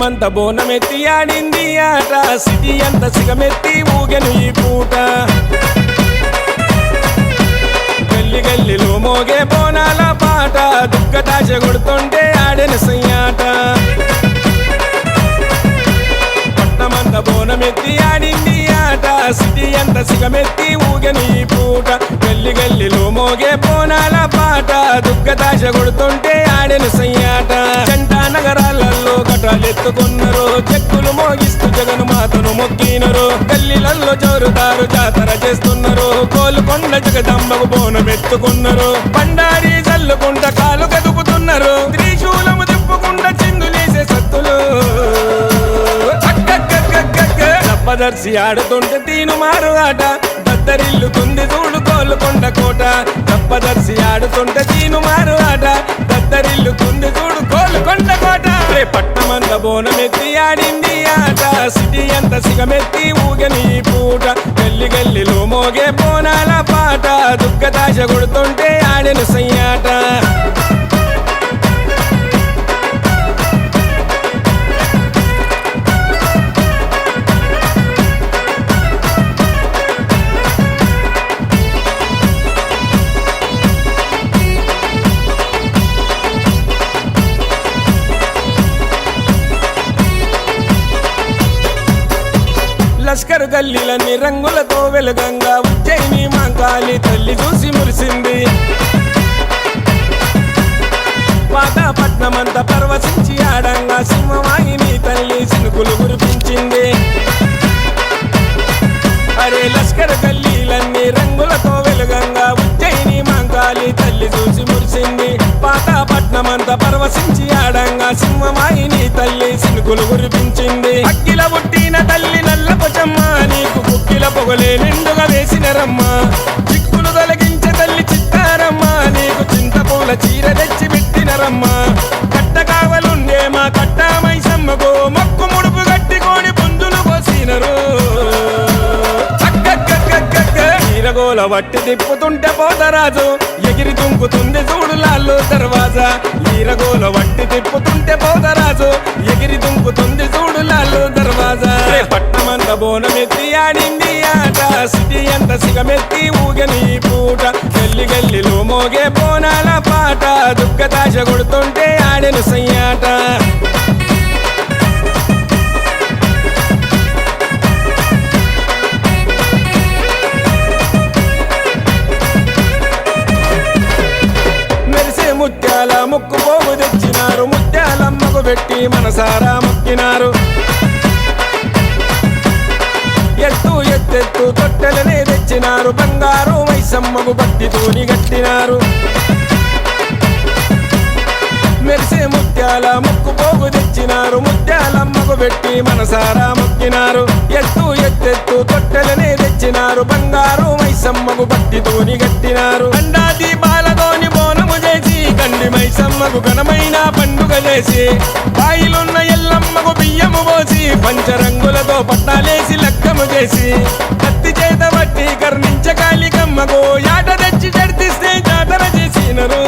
పట్టణమంత బోనమెత్తి ఆడింది ఆట సిటీ అంత సిగమెత్తి ఊగెను ఈ పూట గల్లి గల్లిలో మోగే బోనాల పాట దుక్కటాశ కొడుతుంటే ఆడెను సయ్యాట పట్టణమంత బోనమెత్తి ఆడింది ఆట సిటీ అంత సిగమెత్తి ఊగెను ఈ పూట గల్లి గల్లిలో మోగే బోనాల పాట దుక్కటాశ కొడుతుంటే ఆడెను సయ్యాట జంట నగరాలలో కటాలెత్తుకున్నారు చెక్కులు మోగిస్తూ జగను మాతను మొక్కినరు గల్లీలలో జోరుదారు జాతర చేస్తున్నారు కోలుకొండ జగదంబకు బోనమెత్తుకున్నారు పండారి జల్లుకుంట కాలు కదుపుతున్నారు త్రిశూలము తిప్పుకుంట చిందులేసే సత్తులు దప్పదర్శి ఆడుతుంటే తీను మారు ఆట దద్దరిల్లుతుంది చూడు కోలుకొండ కోట దప్పదర్శి ఆడుతుంటే తీను మారు ఆట దద్దరిల్లుతుంది చూడు కోలుకొండ కోట పట్టమంత బోనమెత్తి ఆడింది ఆట సిటీ అంత సిగమెత్తి ఊగని పూట గల్లి గల్లిలో మోగే బోనాల పాట దుక్కదాశ కొడుతుంటే ఆడెను సయ్యాట లష్కరు గల్లీలన్నీ రంగులతో వెలుగంగా ఉజ్జయిని మాంకాళి తల్లి చూసి మురిసింది పాతపట్నమంతా పర్వశించి ఆడంగా సింహవాహిని తల్లి సినుకులు కురిపించింది అరే లష్కరు గల్లీలన్నీ రంగులతో వెలుగంగా ఉజ్జయిని మాంకాళి తల్లి చూసి మురిసింది పాతపట్నమంతా పర్వశించి ఆడంగా సింహవాహిని తల్లి సినుకులు కురిపించింది అక్కిల పుట్టిన తల్లి నల్లపొచమ్మ నీకు కుక్కిల పొగలే నిండుగా వేసినరమ్మ చిక్కులు తొలగించే తల్లి చిత్తారమ్మ నీకు చింతపూల చీర తెచ్చి పెట్టినరమ్మ కట్ట కావలుండే మా కట్ట మైసమ్మకు మొక్కు ముడుపు కట్టికొని పుంజులు పోసినరు ఈరగోల వట్టి తిప్పుతుంటే పోతరాజు ఎగిరి తుంకుతుంది చూడు లాల్లో దర్వాజా ఈరగోల వట్టి తిప్పుతుంటే పోతరాజు ఎగిరి తుంకుతుంది చూడు లాల్లో దర్వాజా పట్టమంత బోనమెత్తి ఆడింది ఆట సిటీ అంత సిగమెత్తి ఊగని పూట గల్లి గల్లిలో మోగే బోనాల పాట దుక్కదాశ కొడుతుంటే ఆడెను సయ్యాట ముత్యాల ముక్కు పోగు తెచ్చినారు ముత్యాలమ్మకు పెట్టి మనసారా మొక్కినారు ఎత్తెత్తు తొట్టెలనే తెచ్చినారు బంగారు మైసమ్మకు భక్తితోని గట్టినారు మెరిసే ముత్యాల ముక్కు పోగు తెచ్చినారు ముత్యాలమ్మకు పెట్టి మనసారా మొక్కినారు ఎత్తెత్తు తొట్టెలనే తెచ్చినారు బంగారు మైసమ్మకు భక్తితోని గట్టినారు అండా దీపాలతోని బోనము చేసి కండి మైసమ్మకు ఘనమైన పండుగ చేసి బాయిలున్న ఎల్లమ్మకు బియ్యము పోసి పంచరంగులతో పట్టాలేసి లక్కము చేసి కత్తి చేత బట్టి కర్ణించ కాళికమ్మకు యాట తెచ్చి జడితిస్తే జాతర చేసినరు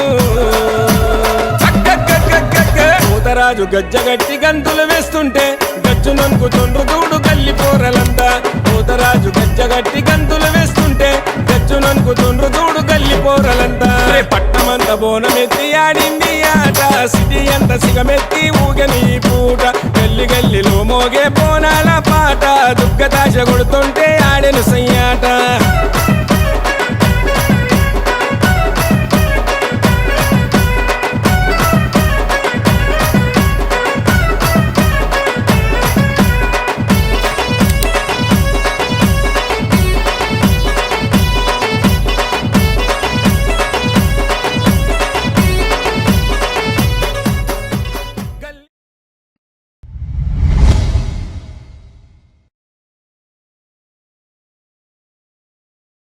రాజు గజ్జగట్టి గంతులు వేస్తుంటే గజ్జు నొంకుతుండ్రు చూడు గల్లి పోరలంతా పోతరాజు గజ్జగట్టి గంతులు వేస్తుంటే గజ్జు నొంకుతుండ్రు చూడు గల్లి పోరలంతా పట్టమంత బోనమెత్తి ఆడింది ఆట సిటీ అంత సిగమెత్తి ఊగని పూట గల్లి గల్లిలో మోగే బోనాల పాట దుక్కదాశ కొడుతుంటే ఆడెను సయ్యాట